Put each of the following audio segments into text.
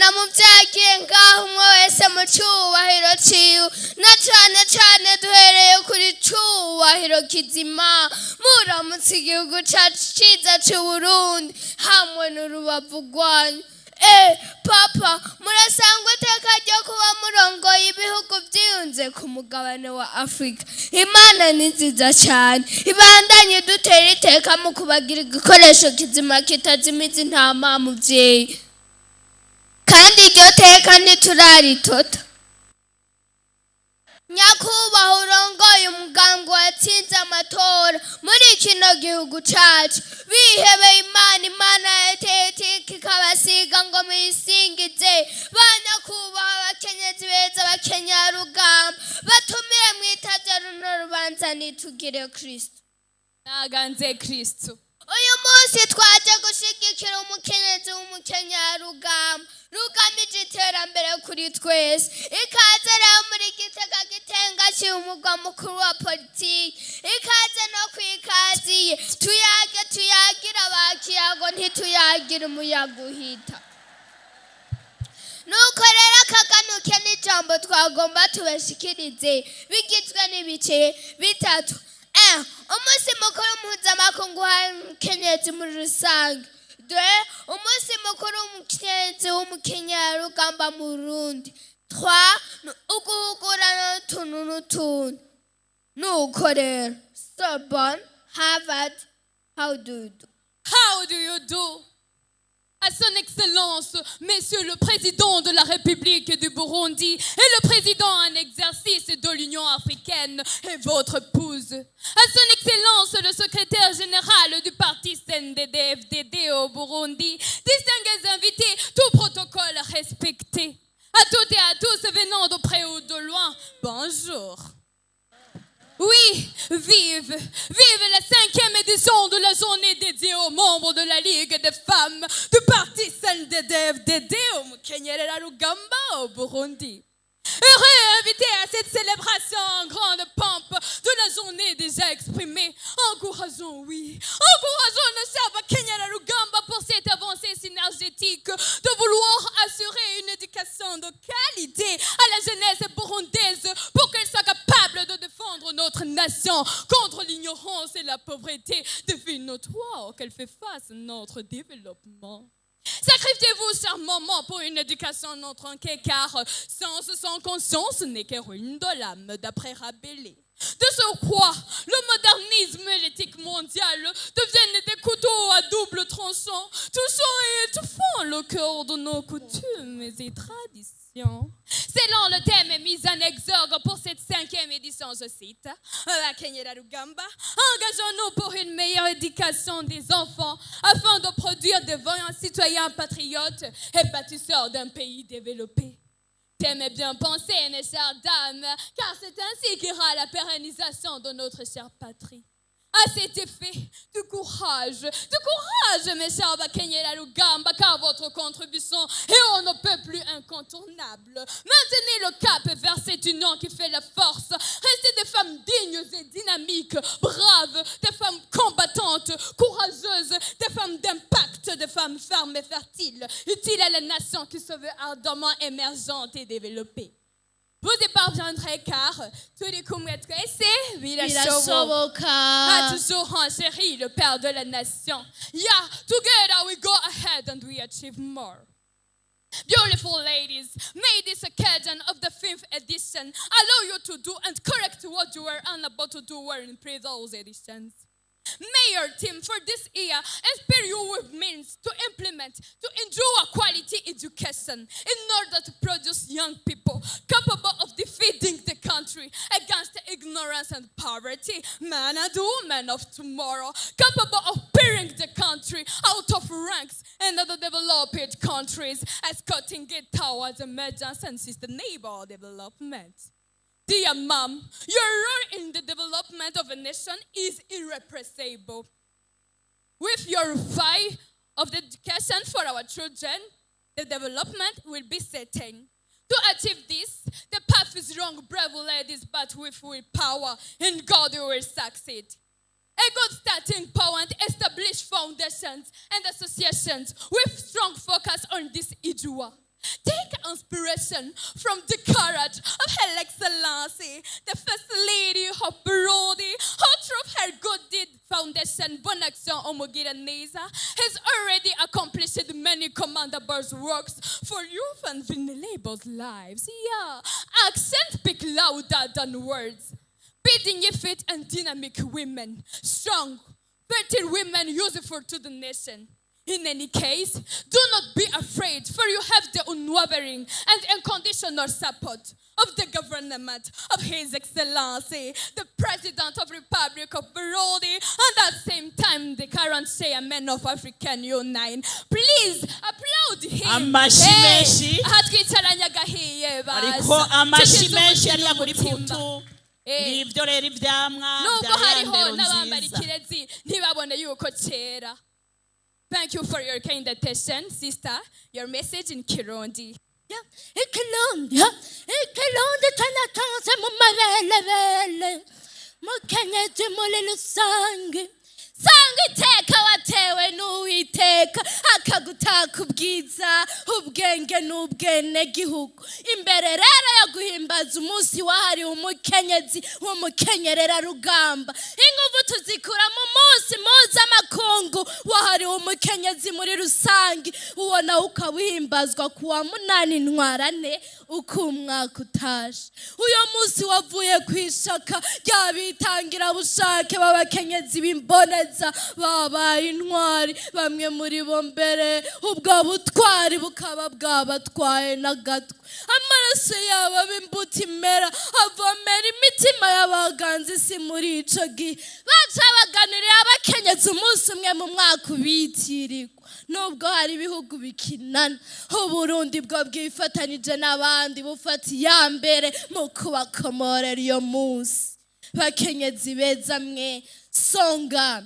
imana mubyagiye ngaho umwe wese mu cyubahiro ciwe na cane duhereye kuri cyubahiro kizima muramutse igihugu cacu ciza c'Uburundi hamwe n'urubavu rwanyu. Papa murasangwa iteka ryo kuba murongoye ibihugu byiyunze ku mugabane wa Afrika. Imana ni nziza cyane, ibandanye dutera iteka mu kubagira igikoresho kizima kitazimiza intama muvyeyi, kandi iryo teka ntituraritota. Nyakubahwa urongoye umugambi watsinze amatora muri kino gihugu cacu, bihebeye Imana yateye iteka ikabasiga ngo muyisingize. Banyakubahwa abakenyezi beza bakenyarugamba, batumire mwitavye runo rubanza nitugire Kristo. Naganze Kristo. Uyu munsi twaje gushigikira umukenyezi w'umukenyarugamba rugamije iterambere kuri twese. Ikaze rero muri Gitega Gitenga cy'umugwa mukuru wa politiki, ikaze no kwikaziye tuyagira abakiyago ntituyagira umuyaga uhita. Nuko rero akaganuke n'ijambo twagomba tubashikirize bigizwe n'ibice bitatu. Umunsi mukuru mpuzamakungu w'umukenyezi muri rusange. Umunsi mukuru w'umukenyezi w'umukenyarugamba mu Burundi. 3 uguhugura n'utuntu n'utuntu. Nuko rero Sorbonne, Harvard, how do you do? How do you do? À son Excellence, Monsieur le Président de la République du Burundi et le Président en exercice de l'Union africaine et votre épouse. À son Excellence, le Secrétaire général du parti CNDD-FDD au Burundi, distingués invités, tout protocole respecté. À toutes et à tous venant de près ou de loin, bonjour. Oui, vive la 5e édition de la journée dédiée aux membres de la Ligue des femmes du parti CNDD-FDD au Mukenyerera-Rugamba au Burundi. Heureux invité à cette célébration en grande pompe de la journée déjà exprimée. Encourageons nos chers Mukenyerera-Rugamba pour cette avancée synergétique de vouloir assurer une éducation de qualité à la jeunesse burundaise pour qu'elle soit capable de défendre notre nation contre l'ignorance et la pauvreté, défi notoire qu'elle fait face à notre développement. Sacrifiez-vous, chère maman, pour une éducation non tronquée, car science sans conscience n'est que ruine de l'âme, d'après Rabelais. De surcroît, le modernisme et l'éthique mondiale deviennent des couteaux à double tranchant, touchant et étouffant le cœur de nos coutumes et traditions. Selon le thème mis en exergue pour cette 5e édition, je cite, Mukenyerera-Rugamba, engageons-nous pour une meilleure éducation des enfants afin de produire de vaillants citoyens patriotes et bâtisseurs d'un pays développé. Thème bien pensé, mes chères dames, car c'est ainsi qu'ira la pérennisation de notre chère patrie. À cet effet, du courage, mes chers Mukenyerera-Rugamba, car votre contribution est on ne peut plus incontournable. Maintenez le cap vers cette union qui fait la force. Restez des femmes dignes et dynamiques, braves, des femmes combattantes, courageuses, des femmes d'impact, des femmes fermes et fertiles, utiles à la nation qui se veut ardemment émergente et développée. Vous y parviendrez car tous les kumwetwese birashoboka. A toujours en chéri le père de la nation. Yeah, together we go ahead and we achieve more. Beautiful ladies, may this occasion of the 5th edition allow you to do and correct what you were unable to do in previous editions. May your team for this year inspire you with means to implement, to endure quality education in order to produce young people capable of defeating the country against ignorance and poverty, men and women of tomorrow, capable of peering the country out of ranks in the developed countries, escorting it towards emergence and sustainable development. Dear Mom, your role in the development of a nation is irrepressible. With your fight of the education for our children, the development will be certain. To achieve this, the path is long, brave ladies, but with willpower, in God you will succeed. A good starting point, establish foundations and associations with strong focus on this Ijua. Take inspiration from the courage of Her Excellency, the First Lady of Burundi, who through her good deed foundation, Bonne Action Omugiraneza, has already accomplished many commendable works for youth and vulnerable lives. Yeah, actions speak louder than words. Building fit and dynamic women, strong, fertile women useful to the nation. In any case, do not be afraid, for you have the unwavering and unconditional support of the government of His Excellency, the President of the Republic of Burundi, and at the same time, the current chairman of African Union. Please applaud him. Amashimeshi. Hatwicaranye agahiye ariko amashimeshi ari muri putu. Nivyo rero ivyamwa nubwo hariho bya n'abambara ikirezi ntibabone yuko kera. Thank you for your kind attention, sister. Your message in Kirundi. Ikirundi tanatanze mu mabelebele mukenyezi muri rusange sanga iteka watewe n'uwiteka akagutaka ubwiza ubwenge n'ubwene gihugu imbere rero yo guhimbaza umunsi wahariwe umukenyezi w'umukenyerera rugamba inguvu tuzikura mu munsi mpuzamakungu wahariwe umukenyezi muri rusange uwo nawe ukawihimbazwa ku wa 8 Ntwarante uko umwaka utashe uyo munsi wavuye kwishaka ryabitangira bushake b'abakenyezi b'imboneza babaye intwari bamwe muri bo mbere ubwo butwari bukaba bwabatwaye n'agatwe amaraso yabo b'imbuto imera avomera imitima y'abaganzi si muri ico gihe baca baganirira abakenyezi umunsi umwe mu mwaka ubitirirwa nubwo hari ibihugu bikinana Uburundi bwo bwifatanije n'abandi bufata iya mbere mu kubakomorera iyo munsi bakenyezi beza mwe songa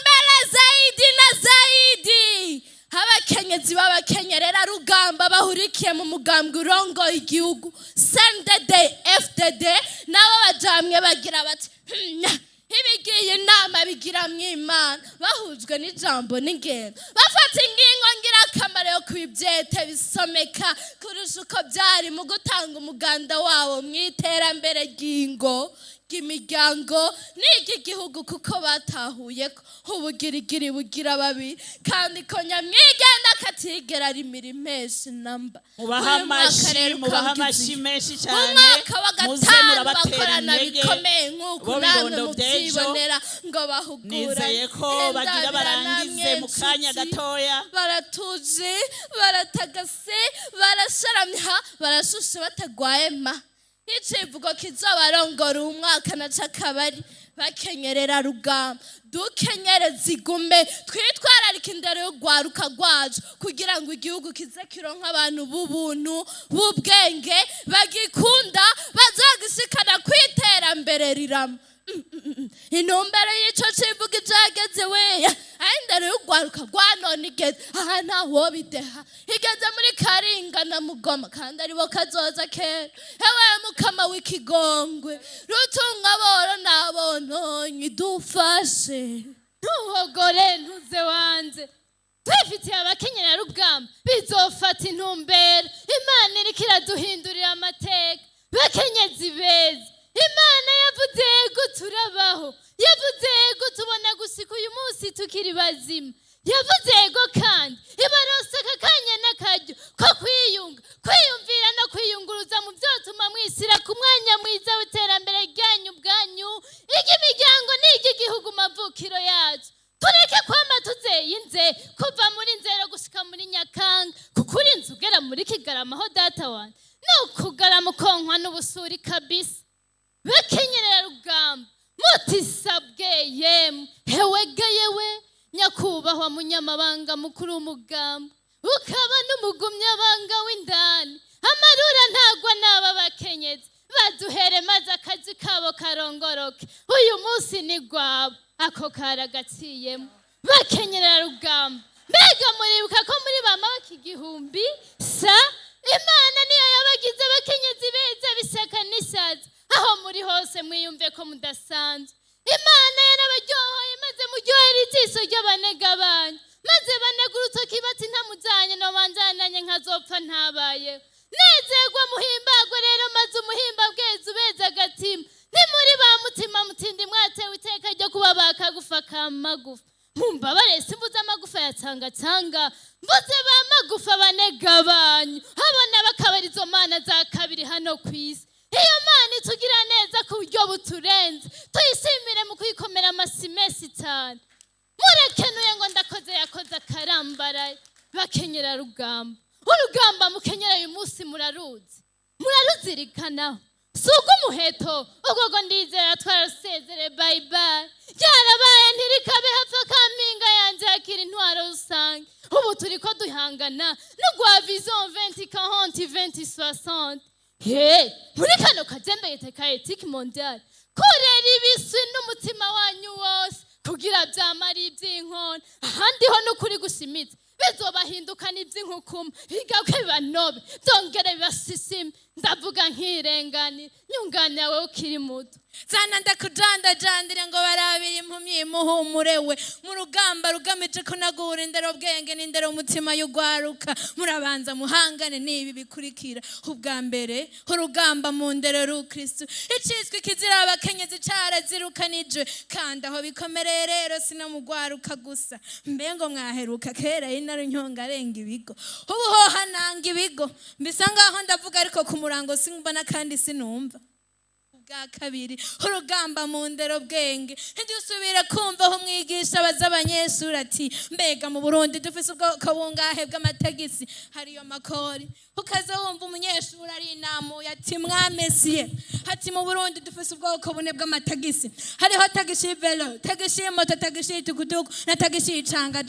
mbele zaidi na zaidi abakenyezi b'abakenyerera rugamba bahurikiye mu mugambwe urongoye igihugu CNDD FDD nabo bajamwe bagira bati ibigiye inama bigira mw'Imana bahujwe n'ijambo n'ingendo bafata ingingo ngira akamaro yo kwibyete bisomeka kurusha uko byari mu gutanga umuganda wabo mw'iterambere ry'ingo imiryango n'iki gihugu kuko batahuye ko ubugirigiri bugira babiri kandi ko nyamwigenda katigera rimira impeshi namba mubaha amashi menshi cyane umwaka wa gatanu bakorana bikomeye nk'uko namwe mubyibonera ngo bahugura nizeye ko bagira barangize mu kanya gatoya baratuje baratagase barasharamya barashushe batagwaye ma icivugo kizobarongora umwaka na cakabari bakenyerera rugamba dukenyereza igume twitwararika indero yo gwaruka gwacu kugira ngo igihugu kize kironka abantu b'ubuntu b'ubwenge bagikunda bazagishikana kwiterambere rirama intumbero y'ico civuga ijageze weya indero yo gwaruka gwanone igeze aha ntaho bideha igeze muri Karinga na Mugoma kandi aribo kazoza kera hewe mukama w'ikigongwe rutunga boro nabononye dufashe ntuhogore ntuze wanze twifitiye abakenyera rugamba bizofata intumbero Imana iriko iraduhindurira amateka bakenyezi beza Imana yavuze yego turabaho yavuze yego tubona gusika uyu munsi tukiri bazima yavuze yego kandi ibarose kakanya n'akaryo ko kwiyumvira no kwiyunguruza mu byotuma mwisira ku mwanya mwiza w'iterambere ryanyu bwanyu iry'imiryango n'iry'igihugu mavukiro yacu tureke kwama tuzeyinze kuva muri Nzero gushika muri Nyakanga kuko uri inzu ugera muri Kigarama ho data wanjye n'ukugarama ukonkwa n'ubusuri kabisa bakenyerera rugamba mutisabwe yemwe hewegeyewe nyakubahwa munyamabanga mukuru w'umugamba ukaba n'umugumyabanga w'indani amarura ntagwa n'aba bakenyezi baduhere maze akazi kabo karongoroke uyu munsi ni gwabo ako karagaciyemo bakenyerera rugamba mbega muribuka ko muri bama bakigihumbi sa Imana niyo yabagize bakenyezi beza bisaka n'ishaza aho muri hose mwiyumve ko mudasanzwe Imana yarabaryohoye maze muryohera ijisho ry'abanega banyu maze banegurutse kibati ntamujanye no banjananye nkazopfa ntabaye nezerwa muhimbagwe rero maze umuhimba bweze ubeze agatima ntimuri ba mutima mutindi mwatewe iteka ryo kuba bakagufa kamagufa mumbabare simvuze amagufa ya tsanga mvuze ba magufa banega banyu habona bakabara izo mana za kabiri hano kw'isi iyo mana itugira neza ku buryo buturenze tuyishimire mu kuyikomera amasi menshi cyane murekenuye ngo ndakoze yakoze akarambaraye bakenyera rugamba urugamba mukenyera uyu munsi muraruzirikanaho suga umuheto ubwo ndizera twarasezere bye bye byarabaye ntirikabe hapfa kampinga yanjye hakiri intwaro rusange ubu turi ko duhangana no gwa vision 2040 2060 muri kano kajembe yiteka ethique mondiale korera ibiswi n'umutima wanyu wose kugira byamara iby'inkona ahandi ho n'ukuri gushimitse bizobahindukana iby'inkukuma bigakwe banobe byongere bibasisime ndavuga nkirengani nyunganya wowe ukiri muto zana ndakujandajandire ngo barabire impumyi muhumurewe mu rugamba rugamije kunagura indero bwenge n'indero umutima y'ugwaruka murabanza muhangane n'ibi bikurikira ubwa mbere urugamba mu ndero rukristo icizwe kizira abakenyezi carazirukanijwe kandi aho bikomereye rero sino mugwaruka gusa mbe ngo mwaheruka kera inaro nyonga arenga ibigo ubu hoha nanga ibigo mbisa ngaho ndavuga ariko ku murango simbona kandi sinumva bwa kabiri urugamba mu ndero bwenge ntidusubire kumva aho umwigisha abaza abanyeshuri ati mbega mu Burundi dufise ubwoko bungahe bw'amatagisi hariyo makori ukaza wumva umunyeshuri ari inamuye ati mwamesiye ati mu Burundi dufise ubwoko bune bw'amatagisi hariho tagisi velo tagisi moto tagisi tukutuku na tagisi canga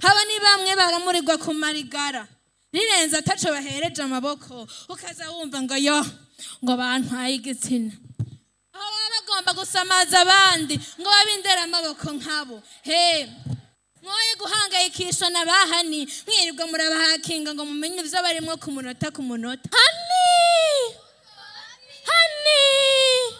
haba ni bamwe baramurirwa ku marigara nirenza ataco bahereje amaboko ukaza wumva ngo yo ngo bantwaye igitsina aho baba bagomba gusamaza abandi ngo babindere amaboko nkabo mwoye guhangayikishwa na bahani mwirirwa murabahakinga ngo mumenye ivyo barimwo ku munota hani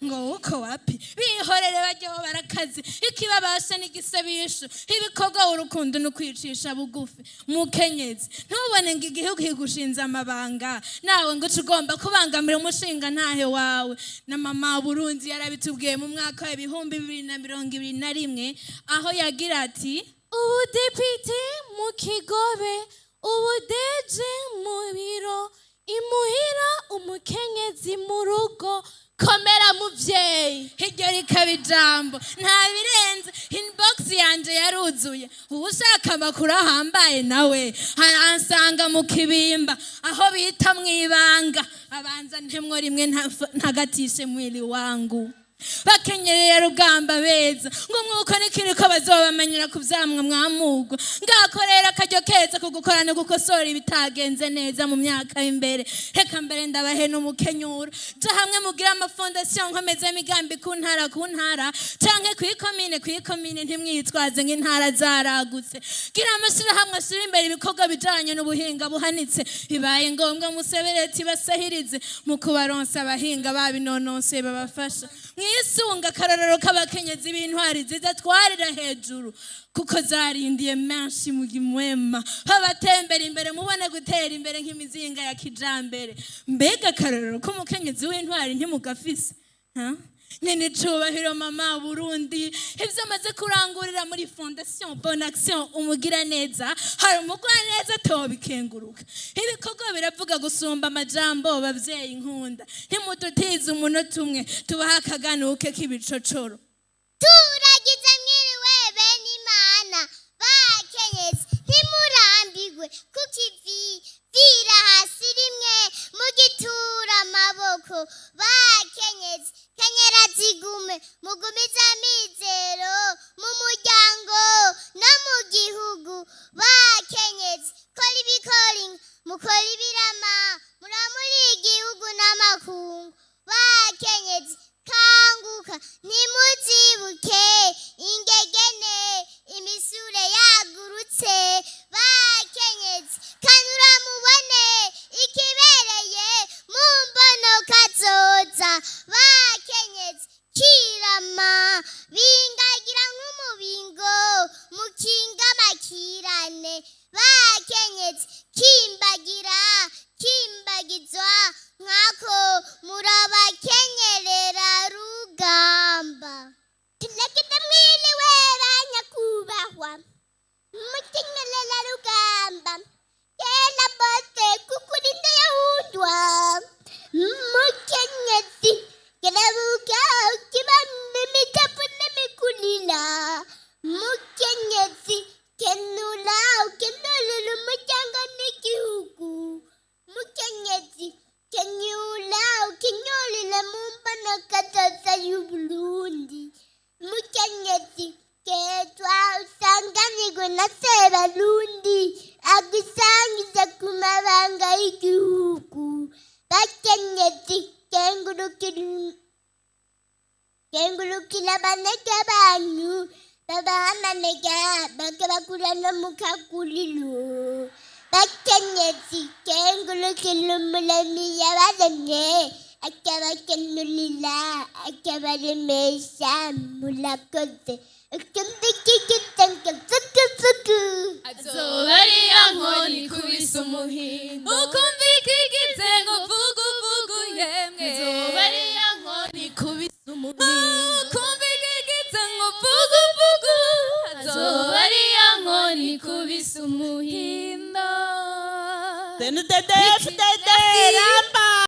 ngo uko wapi bihorere bajyaho barakazi ikibabasha n'igisabisho ibikorwa urukundo no kwicisha bugufi mukenyezi ntubone ngo igihugu higushinze amabanga nawe ngo ugomba kubangamira umushinga ntahe wawe na mama Burundi yarabitubwiye mu mwaka wa 2021 aho yagira ati ubudepite mu Kigobe ubudeje mu biro imuhira umukenyezi mu rugo komera muvyeyi hiryo rikaba ijambo nta birenze inbox yanje yaruzuye ushaka amakuru ahambaye nawe haransanga mu kibimba aho bita mwibanga abanza ntemwo rimwe ntagatishe mwili wangu bakenyereye rugamba beza ngo mwuko nikiriko bazobamenyera kuvyamwa mwamugwa ngakorera akaryo keza kugukorana gukosora ibitagenze neza mu myaka imbere reka mbere ndabahe n'umukenyuro ja hamwe mugira amafondation nkomeze imigambi ku ntara canke kwikomine ntimwitwaze nk'intara zaragutse gira amashira hamwe ashira imbere ibikorwa bijanye n'ubuhinga buhanitse bibaye ngombwa musebereti basahirize mu kubaronsa abahinga babinononse babafasha isunga akarorero k'abakenyezi b'intwari ziza twarira hejuru kuko zarindiye menshi mu gimwema babatembera imbere mubone gutera imbere nk'imizinga ya kijambere mbega akarorero k'umukenyezi w'intwari ntimugafise nini cubahiro mama Burundi ivyo amaze kurangurira muri fondation Bonne Action umugira neza hari umugwa neza tobikenguruka ibikorwa biravuga gusumba amajambo bavyeyi nkunda ntimudutize umunota umwe tubaha akaganuke k'ibicocoro turagize mwiriwe bene Imana bakenyezi ntimurambigwe kukivi vira hasi rimwe mugitura amaboko bakenyezi kenyera zigume mugumiza mizero mu muryango no mu gihugu bakenyezi kora ibikoring mukora ibirama muramuri igihugu n'amakungu bakenyezi kanguka ntimuzibuke ingegene imisure yagurutse bakenyezi kanura mubone ikibereye mu mbono kazoza bakenyezi kirama bingagira nk'umubingo kengurukira abanega banyu babahamanega bakabakurana mukakuriro bakenyezi kengurukira umuremyi yabaremye akabakenurira akabaremesha murakoze azoba ari ya nkoni ikubise umuhindo ukumva ikigitse ngo vugu vugu yemwe azoba ari ya nkoni ikubise umuhindo ukumva ikigitse ngo vugu vugu azoba ari ya nkoni ikubise umuhindo CNDD-FDD,